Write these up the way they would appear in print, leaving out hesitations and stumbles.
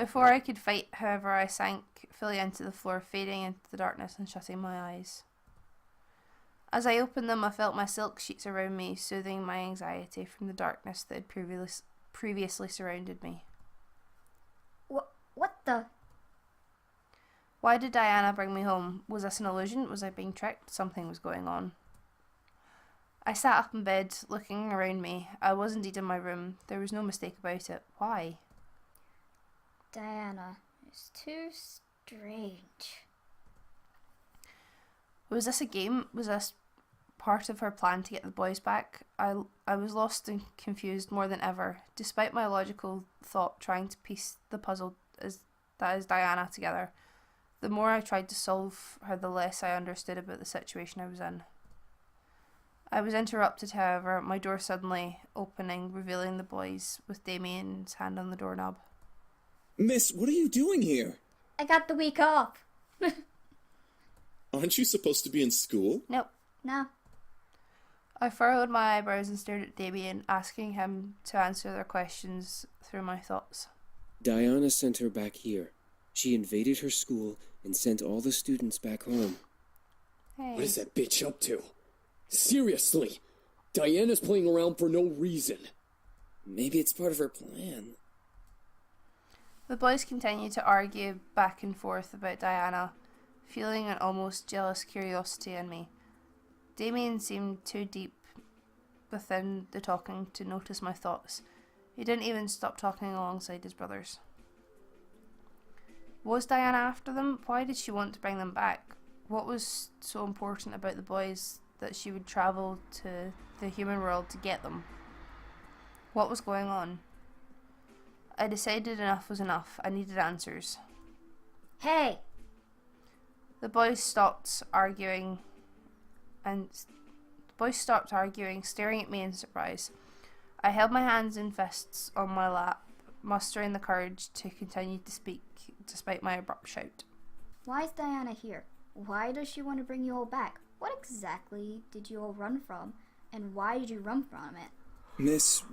Before I could fight, however, I sank fully into the floor, fading into the darkness and shutting my eyes. As I opened them, I felt my silk sheets around me, soothing my anxiety from the darkness that had previously surrounded me. What the? Why did Diana bring me home? Was this an illusion? Was I being tricked? Something was going on. I sat up in bed, looking around me. I was indeed in my room. There was no mistake about it. Why? Diana, it's too strange. Was this a game? Was this part of her plan to get the boys back? I was lost and confused more than ever, despite my logical thought trying to piece the puzzle that is Diana together. The more I tried to solve her, the less I understood about the situation I was in. I was interrupted, however, my door suddenly opening, revealing the boys, with Damien's hand on the doorknob. Miss, what are you doing here? I got the week off. Aren't you supposed to be in school? Nope. No. I furrowed my eyebrows and stared at Damien, asking him to answer their questions through my thoughts. Diana sent her back here. She invaded her school and sent all the students back home. Hey. What is that bitch up to? Seriously, Diana's playing around for no reason. Maybe it's part of her plan. The boys continued to argue back and forth about Diana, feeling an almost jealous curiosity in me. Damien seemed too deep within the talking to notice my thoughts. He didn't even stop talking alongside his brothers. Was Diana after them? Why did she want to bring them back? What was so important about the boys that she would travel to the human world to get them? What was going on? I decided enough was enough. I needed answers. Hey! The boys stopped arguing, staring at me in surprise. I held my hands in fists on my lap, mustering the courage to continue to speak despite my abrupt shout. Why is Diana here? Why does she want to bring you all back? What exactly did you all run from? And why did you run from it? Miss,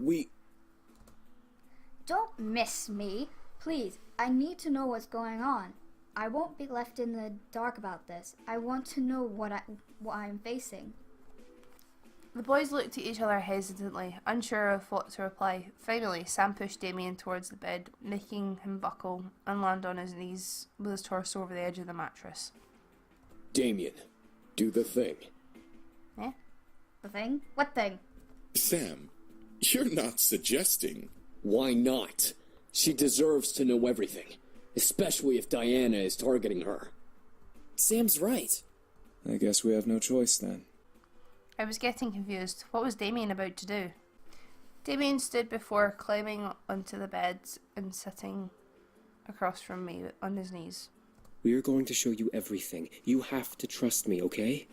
Don't miss me. Please, I need to know what's going on. I won't be left in the dark about this. I want to know what I'm facing. The boys looked at each other hesitantly, unsure of what to reply. Finally, Sam pushed Damien towards the bed, making him buckle and land on his knees with his torso over the edge of the mattress. Damien, do the thing. Eh? The thing? What thing? Sam, you're not suggesting. Why not? She deserves to know everything, especially if Diana is targeting her. Sam's right. I guess we have no choice then. I was getting confused. What was Damien about to do? Damien stood before climbing onto the bed and sitting across from me on his knees. We're going to show you everything. You have to trust me, okay?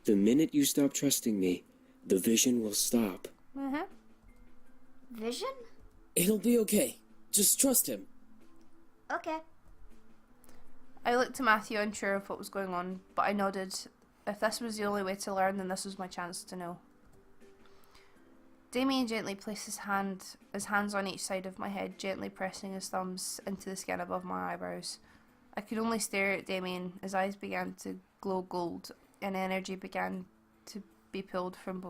The minute you stop trusting me, the vision will stop. Mm-hmm. Vision? It'll be okay. Just trust him. Okay. I looked to Matthew, unsure of what was going on, but I nodded. If this was the only way to learn, then this was my chance to know. Damien gently placed his hands on each side of my head, gently pressing his thumbs into the skin above my eyebrows. I could only stare at Damien. His eyes began to glow gold, and energy began to be pulled from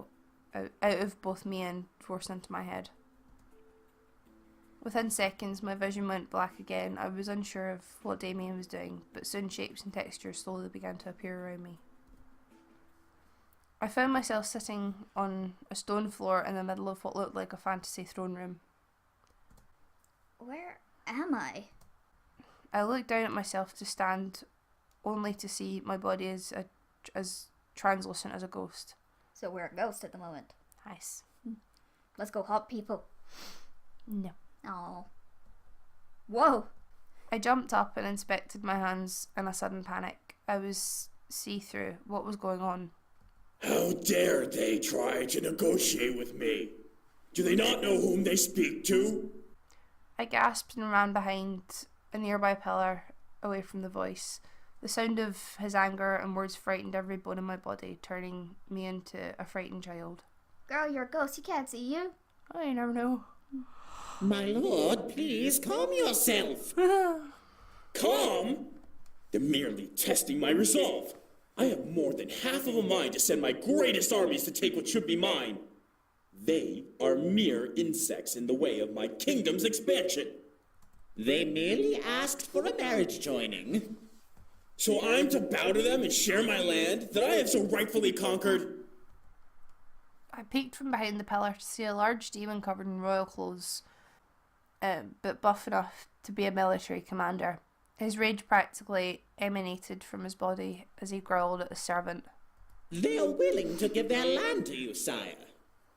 out of both me and forced into my head. Within seconds, my vision went black again. I was unsure of what Damien was doing, but soon shapes and textures slowly began to appear around me. I found myself sitting on a stone floor in the middle of what looked like a fantasy throne room. Where am I? I looked down at myself to stand, only to see my body as translucent as a ghost. So we're a ghost at the moment. Nice. Let's go help people. No. Oh. Whoa! I jumped up and inspected my hands in a sudden panic. I was see-through. What was going on? How dare they try to negotiate with me? Do they not know whom they speak to? I gasped and ran behind a nearby pillar, away from the voice. The sound of his anger and words frightened every bone in my body, turning me into a frightened child. Girl, you're a ghost. You can't see you. I never know. My lord, please calm yourself. Calm? They're merely testing my resolve. I have more than half of a mind to send my greatest armies to take what should be mine. They are mere insects in the way of my kingdom's expansion. They merely asked for a marriage joining. So I'm to bow to them and share my land that I have so rightfully conquered? I peeked from behind the pillar to see a large demon covered in royal clothes, but buff enough to be a military commander. His rage practically emanated from his body as he growled at his servant. They are willing to give their land to you, sire.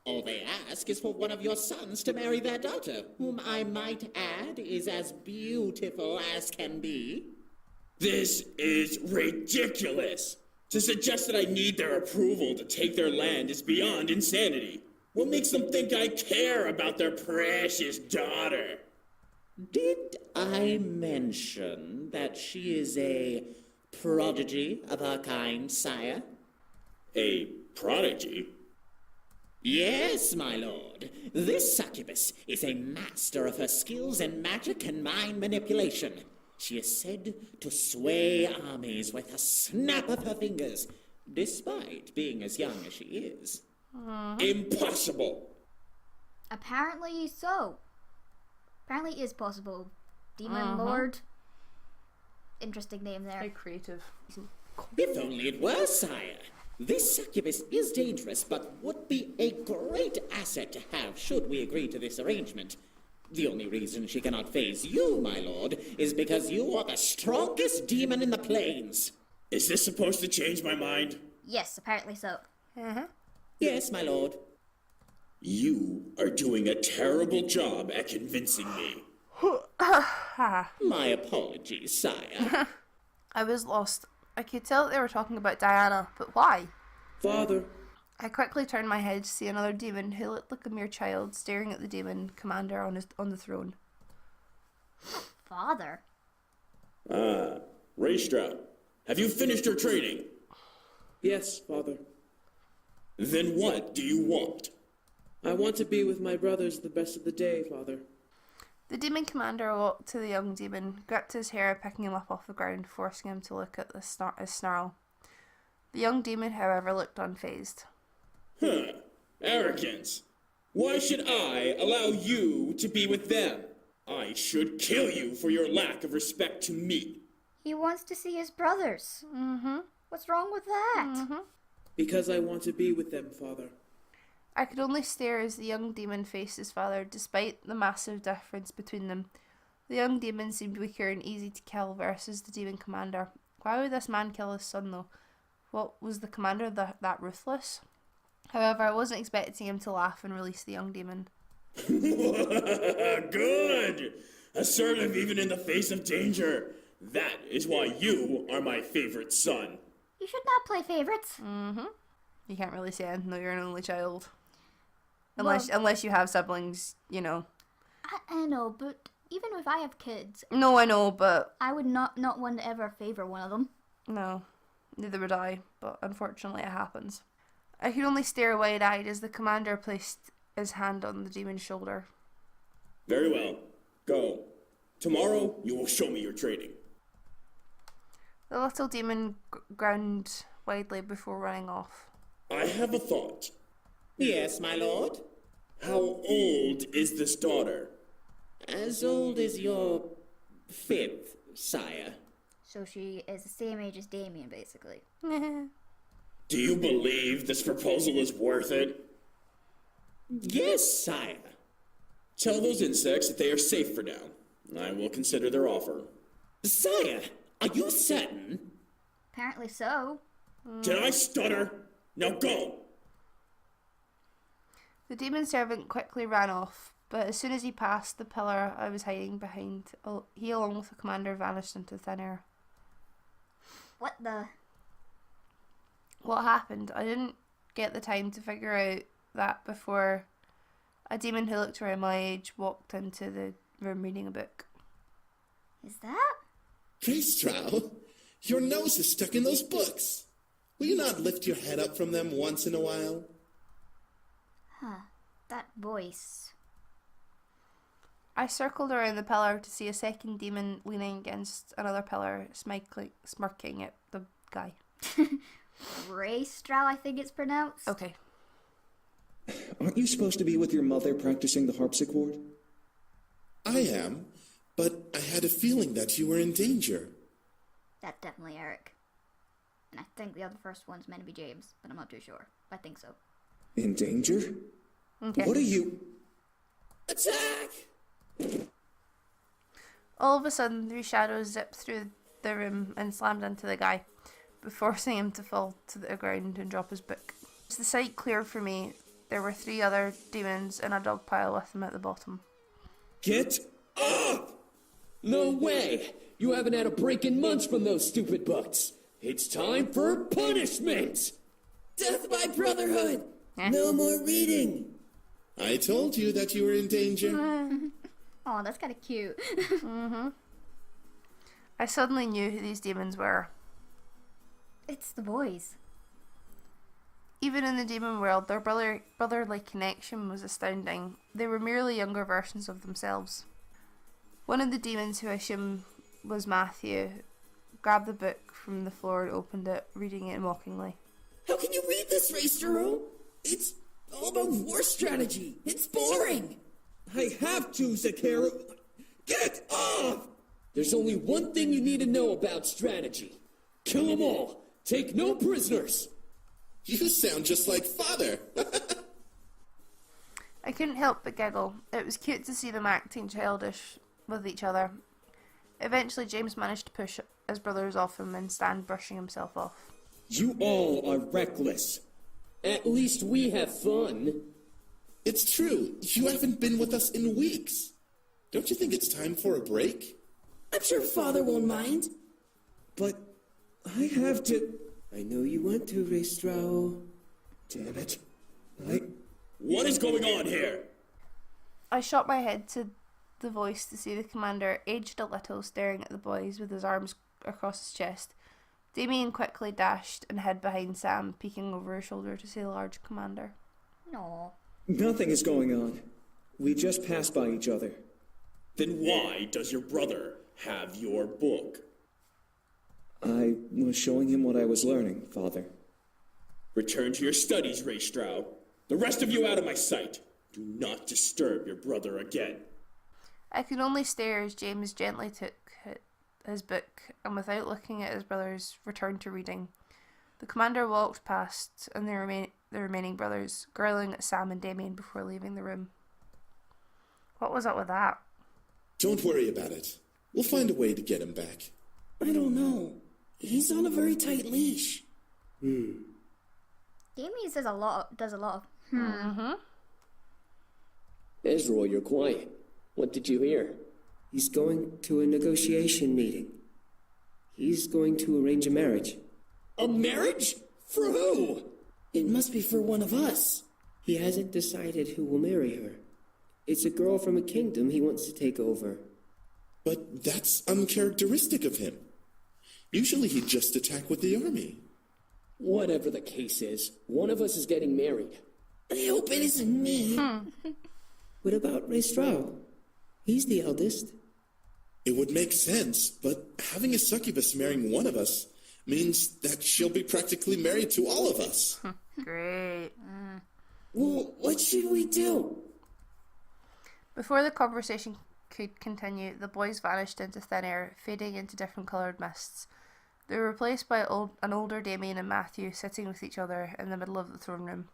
All they ask is for one of your sons to marry their daughter, whom I might add is as beautiful as can be. This is ridiculous. To suggest that I need their approval to take their land is beyond insanity. What makes them think I care about their precious daughter? Did I mention that she is a prodigy of her kind, sire? A prodigy? Yes, my lord. This succubus is a master of her skills in magic and mind manipulation. She is said to sway armies with a snap of her fingers, despite being as young as she is. Impossible! Apparently so. Apparently it is possible. Demon Lord. Interesting name there. Very creative. If only it were, sire. This succubus is dangerous, but would be a great asset to have should we agree to this arrangement. The only reason she cannot face you, my lord, is because you are the strongest demon in the plains. Is this supposed to change my mind? Yes, apparently so. Yes, my lord. You are doing a terrible job at convincing me. My apologies, sire. I was lost. I could tell that they were talking about Diana, but why? Father. I quickly turned my head to see another demon who looked like a mere child staring at the demon commander on the throne. Father? Raystra, have you finished your training? Yes, Father. Then what do you want? I want to be with my brothers the best of the day, Father. The demon commander walked to the young demon, gripped his hair, picking him up off the ground, forcing him to look at his snarl. The young demon, however, looked unfazed. Arrogance. Why should I allow you to be with them? I should kill you for your lack of respect to me. He wants to see his brothers. What's wrong with that? Because I want to be with them, Father. I could only stare as the young demon faced his father, despite the massive difference between them. The young demon seemed weaker and easy to kill versus the demon commander. Why would this man kill his son, though? What, was the commander that ruthless? However, I wasn't expecting him to laugh and release the young demon. Good! Assertive even in the face of danger. That is why you are my favorite son. You should not play favorites. You can't really say anything though, you're an only child. Well- Unless you have siblings, you know. I know, but even if I have kids, No, I know, but I would not want to ever favor one of them. no. Neither would I, but unfortunately it happens. I could only stare wide-eyed as the commander placed his hand on the demon's shoulder. Very well. Go. Tomorrow you will show me your training. The little demon ground widely before running off. I have a thought. Yes, my lord. How old is this daughter? As old as your fifth, sire. So she is the same age as Damien, basically. Do you believe this proposal is worth it? Yes, sire. Tell those insects that they are safe for now. I will consider their offer. Sire, are you certain? Apparently so. Did I stutter? Now go! The demon servant quickly ran off, but as soon as he passed the pillar I was hiding behind, he along with the commander vanished into thin air. What the? What happened? I didn't get the time to figure out that before a demon who looked around my age walked into the room reading a book. Is that? Raystra, your nose is stuck in those books. Will you not lift your head up from them once in a while? That voice. I circled around the pillar to see a second demon leaning against another pillar, smirking at the guy. Raystral, I think it's pronounced. Okay. Aren't you supposed to be with your mother practicing the harpsichord? I am, but I had a feeling that you were in danger. That's definitely Erik. And I think the other first one's meant to be James, but I'm not too sure. I think so. In danger? Okay. What are you... Attack! All of a sudden, 3 shadows zipped through the room and slammed into the guy, forcing him to fall to the ground and drop his book. As the sight cleared for me, there were 3 other demons in a dog pile with him at the bottom. Get up! No way! You haven't had a break in months from those stupid books. It's time for punishment! Death by brotherhood! Eh? No more reading! I told you that you were in danger. Oh, that's kind of cute. I suddenly knew who these demons were. It's the boys. Even in the demon world, their brotherly connection was astounding. They were merely younger versions of themselves. One of the demons, who I assume was Matthew, grabbed the book from the floor and opened it, reading it mockingly. How can you read this, Raystro? It's all about war strategy. It's boring. I have to, Zakaru. Get off! There's only one thing you need to know about strategy. Kill them all. Take no prisoners. You sound just like Father. I couldn't help but giggle. It was cute to see them acting childish with each other. Eventually, James managed to push his brothers off him and stand brushing himself off. You all are reckless. At least we have fun. It's true. You haven't been with us in weeks. Don't you think it's time for a break? I'm sure Father won't mind. But I have to... I know you want to, Raystro. Damn it. What is going on here? I shot my head to the voice to see the commander, aged a little, staring at the boys with his arms across his chest. Damien quickly dashed and hid behind Sam, peeking over her shoulder to see the large commander. No. Nothing is going on. We just passed by each other. Then why does your brother have your book? I was showing him what I was learning, Father. Return to your studies, Raystro. The rest of you out of my sight. Do not disturb your brother again. I could only stare as James gently took his book, and without looking at his brothers, returned to reading. The commander walked past, and the remaining brothers, growling at Sam and Damien before leaving the room. What was up with that? Don't worry about it. We'll find a way to get him back. I don't know. He's on a very tight leash. Damien does a lot of Ezreal, you're quiet. What did you hear? He's going to a negotiation meeting. He's going to arrange a marriage. A marriage? For who? It must be for one of us. He hasn't decided who will marry her. It's a girl from a kingdom he wants to take over. But that's uncharacteristic of him. Usually he'd just attack with the army. Whatever the case is, one of us is getting married. I hope it isn't me. What about Raystro? He's the eldest. It would make sense, but having a succubus marrying one of us means that she'll be practically married to all of us. Great. Well, what should we do? Before the conversation could continue, the boys vanished into thin air, fading into different coloured mists. They were replaced by an older Damien and Matthew sitting with each other in the middle of the throne room.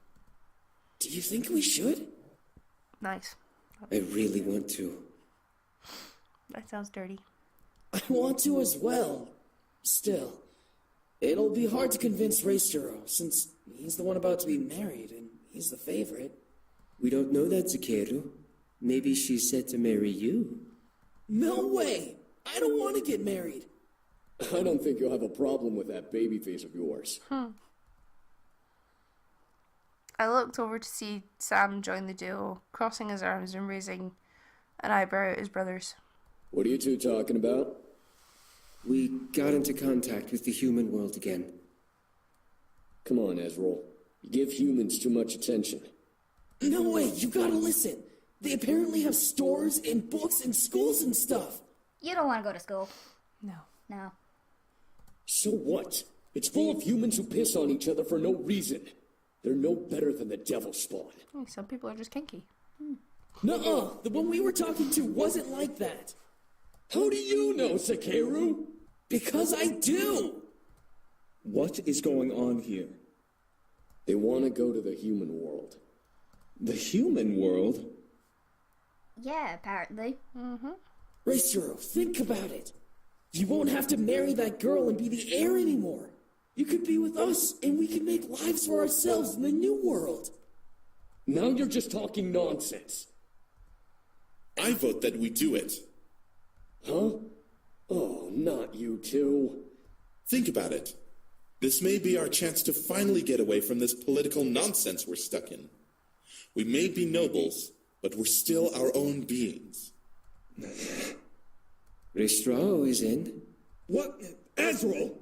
Do you think we should? Nice. I really want to. That sounds dirty. I want to as well. Still, it'll be hard to convince Raystro, since he's the one about to be married, and he's the favorite. We don't know that, Zakaru. Maybe she's set to marry you. No way! I don't want to get married. I don't think you'll have a problem with that baby face of yours. I looked over to see Sam join the duo, crossing his arms and raising an eyebrow at his brothers. What are you two talking about? We got into contact with the human world again. Come on, Ezreal. You give humans too much attention. No way, you gotta listen. They apparently have stores and books and schools and stuff. You don't want to go to school. No. No. So what? It's full of humans who piss on each other for no reason. They're no better than the devil spawn. Some people are just kinky. Nuh-uh, the one we were talking to wasn't like that. How do you know, Sakeru? Because I do. What is going on here? They want to go to the human world. The human world? Yeah, apparently. Racero, think about it. You won't have to marry that girl and be the heir anymore. You could be with us, and we can make lives for ourselves in the new world. Now you're just talking nonsense. I vote that we do it. Huh? Oh, not you two. Think about it. This may be our chance to finally get away from this political nonsense we're stuck in. We may be nobles, but we're still our own beings. Ristro is in. What? Azrael?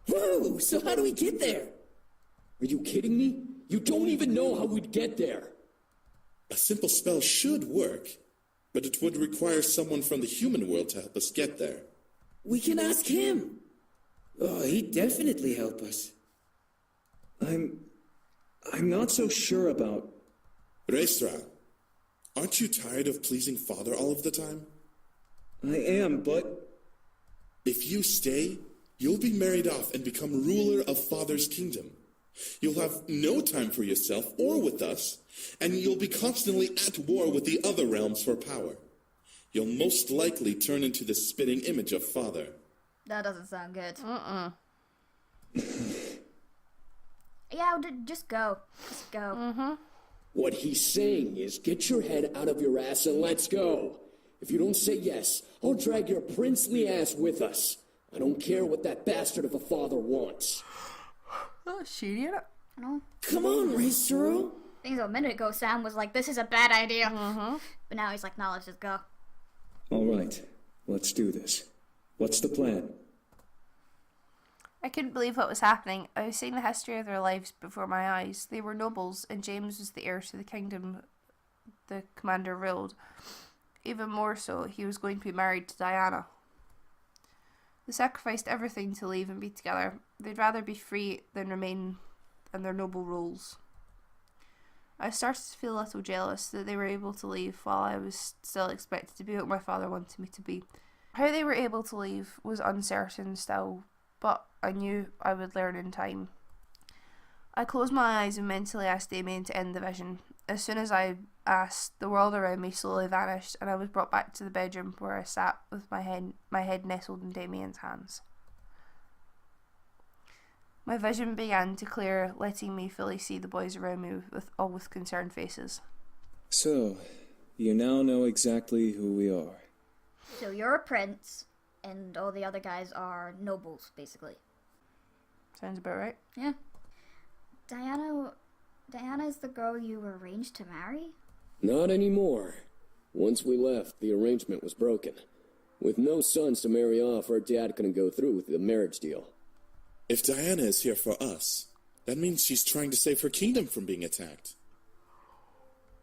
Whoa, so how do we get there? Are you kidding me? You don't even know how we'd get there. A simple spell should work, but it would require someone from the human world to help us get there. We can ask him. Oh, he'd definitely help us. I'm not so sure about... Restra, aren't you tired of pleasing Father all of the time? I am, but... If you stay, you'll be married off and become ruler of Father's kingdom. You'll have no time for yourself or with us, and you'll be constantly at war with the other realms for power. You'll most likely turn into the spitting image of Father. That doesn't sound good. Yeah, just go. Just go. What he's saying is, get your head out of your ass and let's go. If you don't say yes, I'll drag your princely ass with us. I don't care what that bastard of a father wants. Oh, shady. I know. Come on, Racero. I think a minute ago Sam was like, this is a bad idea. But now he's like, no, let's just go. All right, let's do this. What's the plan? I couldn't believe what was happening. I was seeing the history of their lives before my eyes. They were nobles, and James was the heir to the kingdom the commander ruled. Even more so, he was going to be married to Diana. They sacrificed everything to leave and be together. They'd rather be free than remain in their noble roles. I started to feel a little jealous that they were able to leave while I was still expected to be what my father wanted me to be. How they were able to leave was uncertain still, but I knew I would learn in time. I closed my eyes and mentally asked Damien to end the vision. As soon as I asked, the world around me slowly vanished, and I was brought back to the bedroom where I sat with my head nestled in Damien's hands. My vision began to clear, letting me fully see the boys around me with concerned faces. So, you now know exactly who we are. So you're a prince, and all the other guys are nobles, basically. Sounds about right. Yeah. Diana is the girl you were arranged to marry? Not anymore. Once we left, the arrangement was broken. With no sons to marry off, her dad couldn't go through with the marriage deal. If Diana is here for us, that means she's trying to save her kingdom from being attacked.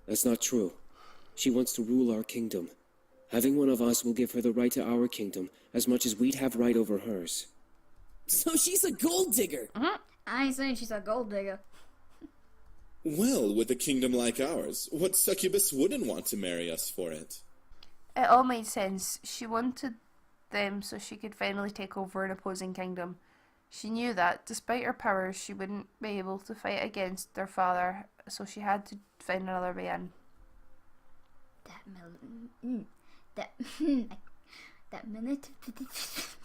That's not true. She wants to rule our kingdom. Having one of us will give her the right to our kingdom, as much as we'd have right over hers. So she's a gold digger! I ain't saying she's a gold digger. Well, with a kingdom like ours, what succubus wouldn't want to marry us for it? It all made sense. She wanted them so she could finally take over an opposing kingdom. She knew that, despite her powers, she wouldn't be able to fight against their father, so she had to find another way in.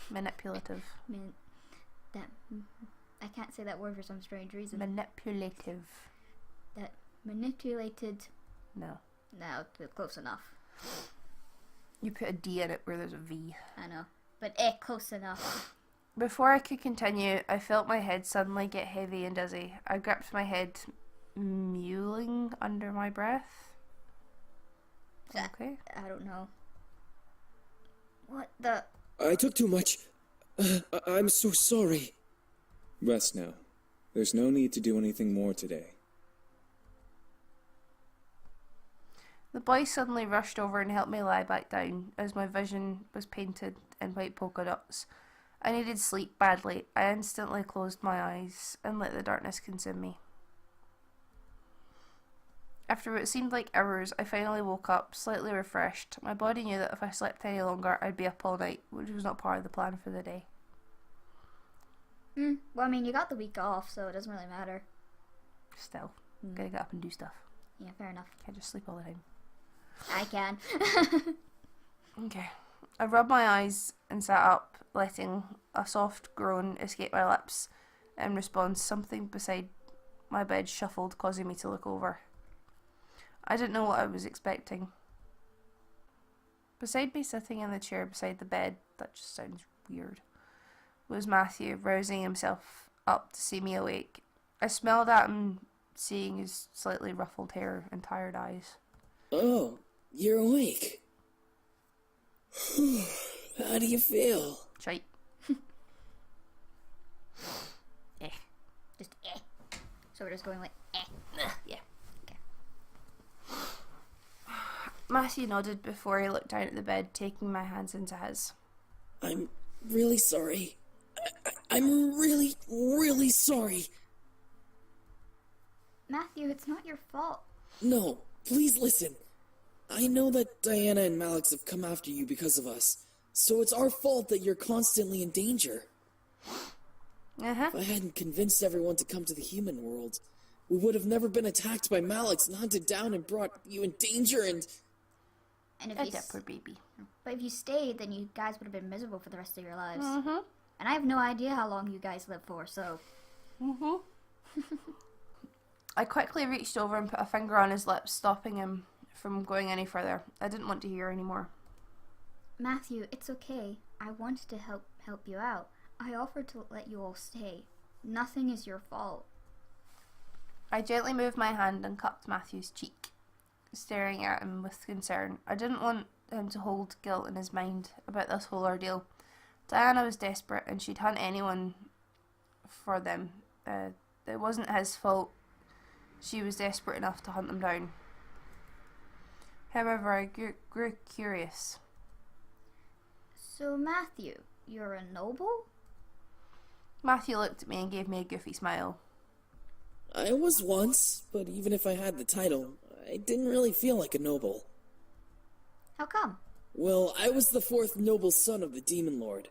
Manipulative. I can't say that word for some strange reason. Manipulative. That manipulated. No. No, close enough. You put a D in it where there's a V. I know, but close enough. Before I could continue, I felt my head suddenly get heavy and dizzy. I gripped my head, mewling under my breath. Okay. I don't know. What the? I took too much. I'm so sorry. Rest now. There's no need to do anything more today. The boy suddenly rushed over and helped me lie back down as my vision was painted in white polka dots. I needed sleep badly. I instantly closed my eyes and let the darkness consume me. After what seemed like hours, I finally woke up, slightly refreshed. My body knew that if I slept any longer, I'd be up all night, which was not part of the plan for the day. Well, I mean, you got the week off, so it doesn't really matter. Still, gotta get up and do stuff. Yeah, fair enough. Can't just sleep all the time. I can. Okay. I rubbed my eyes and sat up, letting a soft groan escape my lips. In response, something beside my bed shuffled, causing me to look over. I didn't know what I was expecting. Beside me, sitting in the chair beside the bed, that just sounds weird, was Matthew, rousing himself up to see me awake. I smiled at him, seeing his slightly ruffled hair and tired eyes. Oh, you're awake. How do you feel? Shite. Just eh. So we're just going like eh. Yeah. Okay. Matthew nodded before he looked down at the bed, taking my hands into his. I'm really sorry. I'm really, really sorry. Matthew, it's not your fault. No, please listen. I know that Diana and Malix have come after you because of us, so it's our fault that you're constantly in danger. Uh-huh. If I hadn't convinced everyone to come to the human world, we would have never been attacked by Malix and hunted down and brought you in danger and if That's a poor baby. But if you stayed, then you guys would have been miserable for the rest of your lives. Mm-hmm. And I have no idea how long you guys live for, so... Mm-hmm. I quickly reached over and put a finger on his lips, stopping him from going any further. I didn't want to hear anymore. Matthew, it's okay. I wanted to help you out. I offered to let you all stay. Nothing is your fault. I gently moved my hand and cupped Matthew's cheek, staring at him with concern. I didn't want him to hold guilt in his mind about this whole ordeal. Diana was desperate and she'd hunt anyone for them. It wasn't his fault. She was desperate enough to hunt them down. However, I grew curious. So, Matthew, you're a noble? Matthew looked at me and gave me a goofy smile. I was once, but even if I had the title, I didn't really feel like a noble. How come? Well, I was the fourth noble son of the Demon Lord.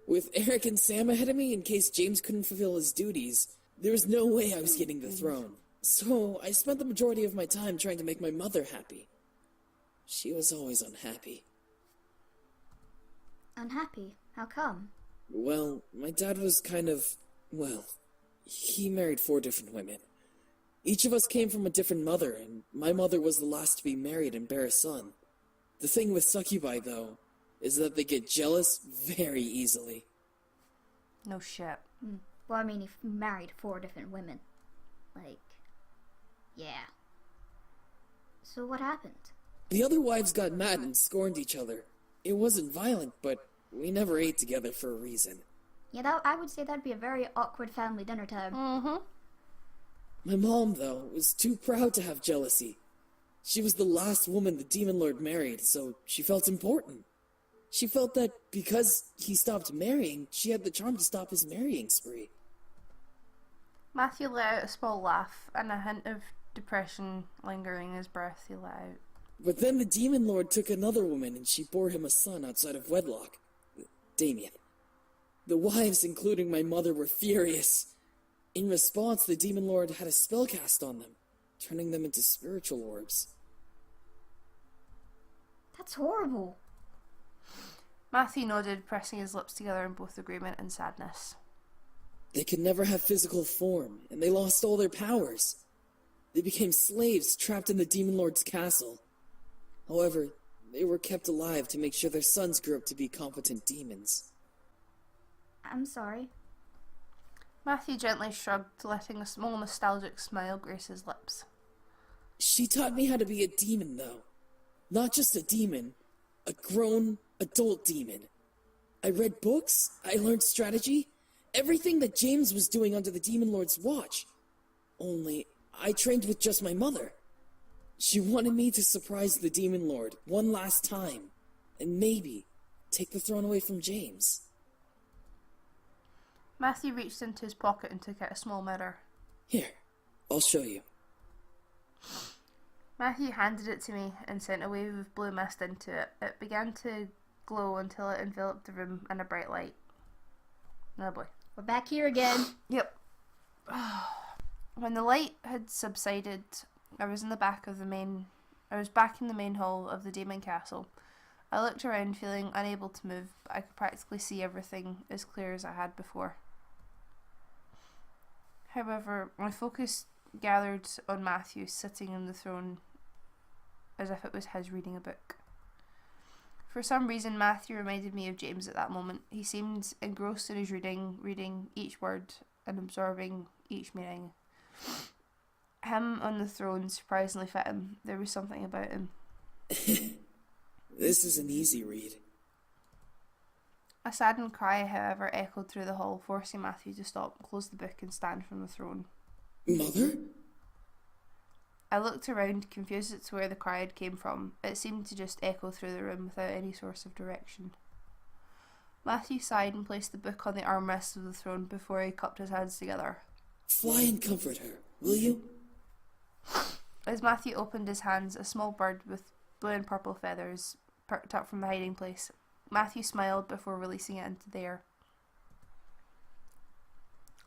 With Erik and Sam ahead of me in case James couldn't fulfill his duties, there was no way I was getting the throne. So I spent the majority of my time trying to make my mother happy. She was always unhappy. Unhappy? How come? Well, my dad was he married 4 different women. Each of us came from a different mother, and my mother was the last to be married and bear a son. The thing with succubi, though, is that they get jealous very easily. No shit. Well, I mean, if you married 4 different women. Yeah. So what happened? The other wives got mad and scorned each other. It wasn't violent, but we never ate together for a reason. Yeah, I would say that'd be a very awkward family dinner time. Mm-hmm. My mom, though, was too proud to have jealousy. She was the last woman the Demon Lord married, so she felt important. She felt that because he stopped marrying, she had the charm to stop his marrying spree. Matthew let out a small laugh, and a hint of depression lingering in his breath he let out. But then the Demon Lord took another woman, and she bore him a son outside of wedlock. Damien. The wives, including my mother, were furious. In response, the Demon Lord had a spell cast on them, turning them into spiritual orbs. That's horrible. Matthew nodded, pressing his lips together in both agreement and sadness. They could never have physical form, and they lost all their powers. They became slaves trapped in the Demon Lord's castle. However, they were kept alive to make sure their sons grew up to be competent demons. I'm sorry. Matthew gently shrugged, letting a small nostalgic smile grace his lips. She taught me how to be a demon, though. Not just a demon, a grown, adult demon. I read books, I learned strategy, everything that James was doing under the Demon Lord's watch. Only, I trained with just my mother. She wanted me to surprise the Demon Lord one last time, and maybe take the throne away from James. Matthew reached into his pocket and took out a small mirror. Here, I'll show you. Matthew handed it to me and sent a wave of blue mist into it. It began to glow until it enveloped the room in a bright light. Oh boy. We're back here again. Yep. When the light had subsided, I was back in the main hall of the Demon Castle. I looked around, feeling unable to move, but I could practically see everything as clear as I had before. However, my focus gathered on Matthew sitting on the throne as if it was his reading a book. For some reason, Matthew reminded me of James at that moment. He seemed engrossed in his reading each word and absorbing each meaning. Him on the throne surprisingly fit him. There was something about him. This is an easy read. A saddened cry, however, echoed through the hall, forcing Matthew to stop, close the book and stand from the throne. Mother? I looked around, confused as to where the cry had came from. It seemed to just echo through the room without any source of direction. Matthew sighed and placed the book on the armrest of the throne before he cupped his hands together. Fly and comfort her, will you? As Matthew opened his hands, a small bird with blue and purple feathers perked up from the hiding place. Matthew smiled before releasing it into the air.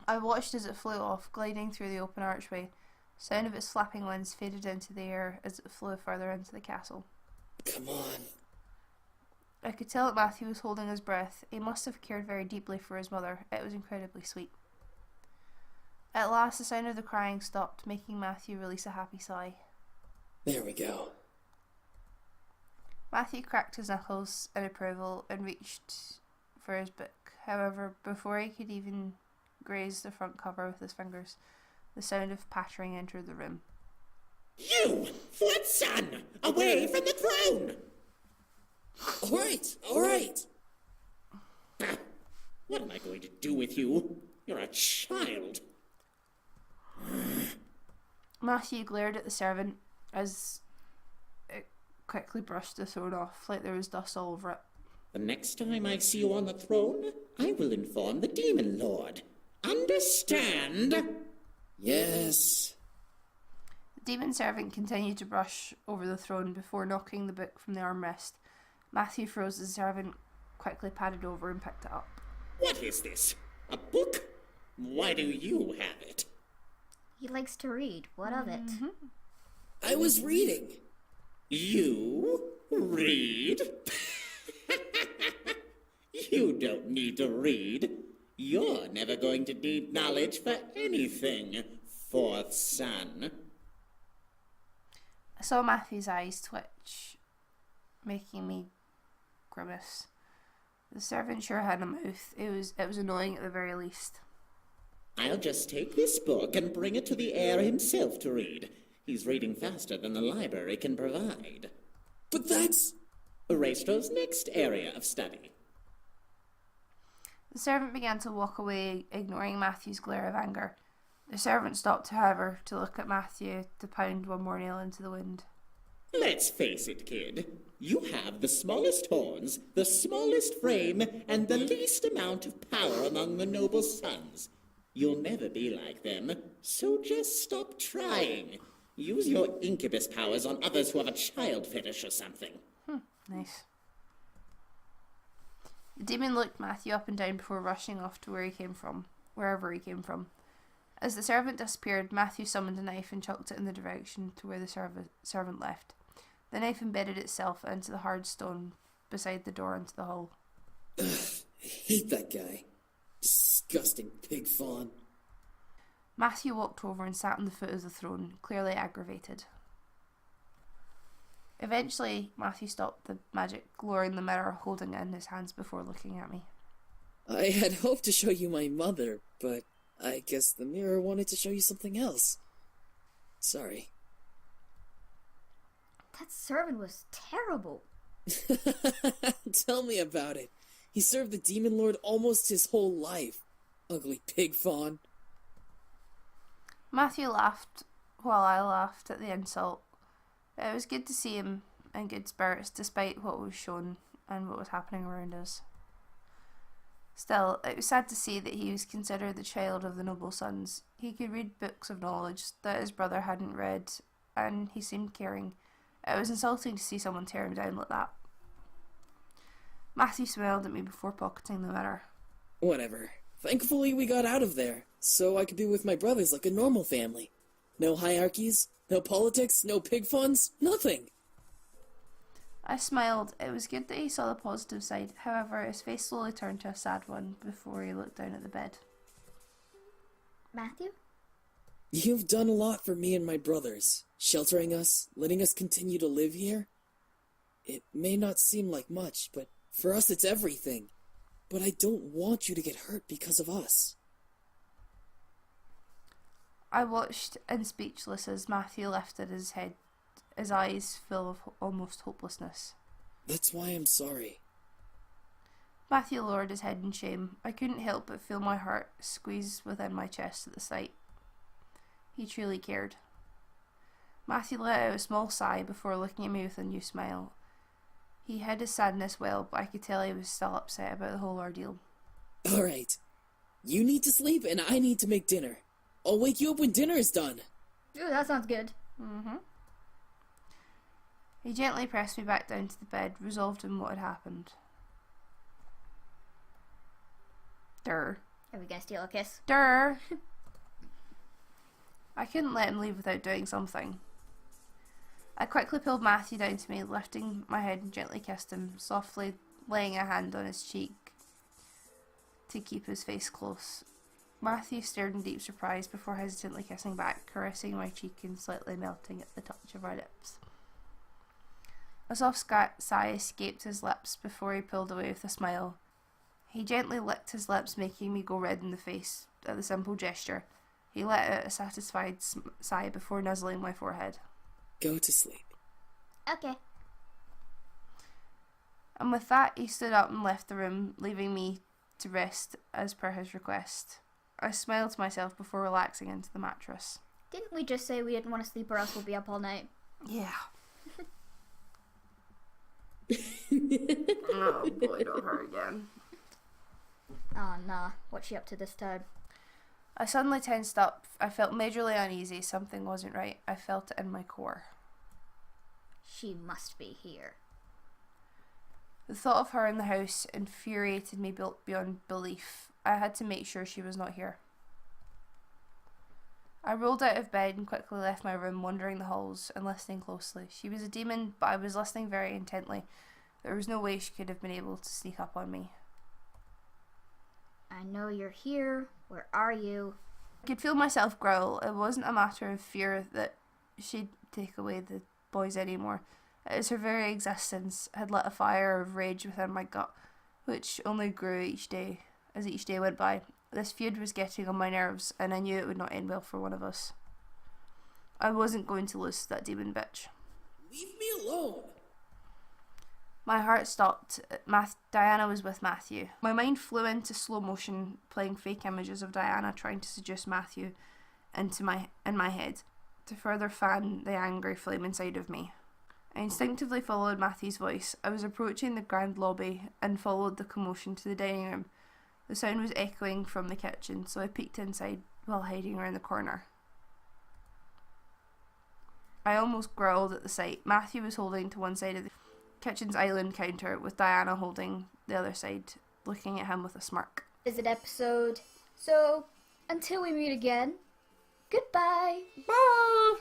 I watched as it flew off, gliding through the open archway. Sound of its flapping wings faded into the air as it flew further into the castle. Come on. I could tell that Matthew was holding his breath. He must have cared very deeply for his mother. It was incredibly sweet. At last, the sound of the crying stopped, making Matthew release a happy sigh. There we go. Matthew cracked his knuckles in approval and reached for his book. However, before he could even graze the front cover with his fingers, the sound of pattering entered the room. You, fourth son, away from the throne! All right. What am I going to do with you? You're a child. Matthew glared at the servant as it quickly brushed the sword off, like there was dust all over it. The next time I see you on the throne, I will inform the Demon Lord. Understand? Yes. The demon servant continued to brush over the throne before knocking the book from the armrest. Matthew froze as the servant quickly padded over and picked it up. What is this? A book? Why do you have it? He likes to read. What of it? I was reading. You read? You don't need to read. You're never going to need knowledge for anything, fourth son. I saw Matthew's eyes twitch, making me grimace. The servant sure had a mouth. It was annoying at the very least. I'll just take this book and bring it to the heir himself to read. He's reading faster than the library can provide. But that's... Raestro's next area of study. The servant began to walk away, ignoring Matthew's glare of anger. The servant stopped, however, to look at Matthew to pound one more nail into the wind. Let's face it, kid. You have the smallest horns, the smallest frame, and the least amount of power among the noble sons. You'll never be like them, so just stop trying. Use your incubus powers on others who have a child fetish or something. Nice. The demon looked Matthew up and down before rushing off to wherever he came from. As the servant disappeared, Matthew summoned a knife and chucked it in the direction to where the servant left. The knife embedded itself into the hard stone beside the door into the hall. Ugh, I hate that guy. Disgusting pig fawn. Matthew walked over and sat on the foot of the throne, clearly aggravated. Eventually, Matthew stopped the magic, lowering the mirror, holding it in his hands before looking at me. I had hoped to show you my mother, but I guess the mirror wanted to show you something else. Sorry. That servant was terrible. Tell me about it. He served the Demon Lord almost his whole life. Ugly pig fawn. Matthew laughed while I laughed at the insult. It was good to see him in good spirits despite what was shown and what was happening around us. Still, it was sad to see that he was considered the child of the noble sons. He could read books of knowledge that his brother hadn't read, and he seemed caring. It was insulting to see someone tear him down like that. Matthew smiled at me before pocketing the mirror. Whatever. Thankfully we got out of there, so I could be with my brothers like a normal family. No hierarchies, no politics, no pig funds, nothing. I smiled. It was good that he saw the positive side. However, his face slowly turned to a sad one before he looked down at the bed. Matthew? You've done a lot for me and my brothers, sheltering us, letting us continue to live here. It may not seem like much, but for us it's everything. But I don't want you to get hurt because of us. I watched in speechless as Matthew lifted his head, his eyes full of almost hopelessness. That's why I'm sorry. Matthew lowered his head in shame. I couldn't help but feel my heart squeeze within my chest at the sight. He truly cared. Matthew let out a small sigh before looking at me with a new smile. He hid his sadness well, but I could tell he was still upset about the whole ordeal. Alright. You need to sleep and I need to make dinner. I'll wake you up when dinner is done. Ooh, that sounds good. He gently pressed me back down to the bed, resolved in what had happened. Durr. Are we gonna steal a kiss? Durr! I couldn't let him leave without doing something. I quickly pulled Matthew down to me, lifting my head and gently kissed him, softly laying a hand on his cheek to keep his face close. Matthew stared in deep surprise before hesitantly kissing back, caressing my cheek and slightly melting at the touch of our lips. A soft sigh escaped his lips before he pulled away with a smile. He gently licked his lips, making me go red in the face at the simple gesture. He let out a satisfied sigh before nuzzling my forehead. Go to sleep. Okay. And with that, he stood up and left the room, leaving me to rest as per his request. I smiled to myself before relaxing into the mattress. Didn't we just say we didn't want to sleep or else we'll be up all night? Yeah. Oh boy, not her again. Oh nah, what's she up to this time? I suddenly tensed up. I felt majorly uneasy. Something wasn't right. I felt it in my core. She must be here. The thought of her in the house infuriated me beyond belief. I had to make sure she was not here. I rolled out of bed and quickly left my room, wandering the halls and listening closely. She was a demon, but I was listening very intently. There was no way she could have been able to sneak up on me. I know you're here. Where are you? I could feel myself growl. It wasn't a matter of fear that she'd take away the boys anymore. It was her very existence had lit a fire of rage within my gut, which only grew each day as each day went by. This feud was getting on my nerves, and I knew it would not end well for one of us. I wasn't going to lose to that demon bitch. Leave me alone. My heart stopped. Diana was with Matthew. My mind flew into slow motion, playing fake images of Diana trying to seduce Matthew in my head, to further fan the angry flame inside of me. I instinctively followed Matthew's voice. I was approaching the grand lobby and followed the commotion to the dining room. The sound was echoing from the kitchen, so I peeked inside while hiding around the corner. I almost growled at the sight. Matthew was holding to one side of the kitchen's island counter, with Diana holding the other side, looking at him with a smirk. Visit episode. So, until we meet again, goodbye. Bye!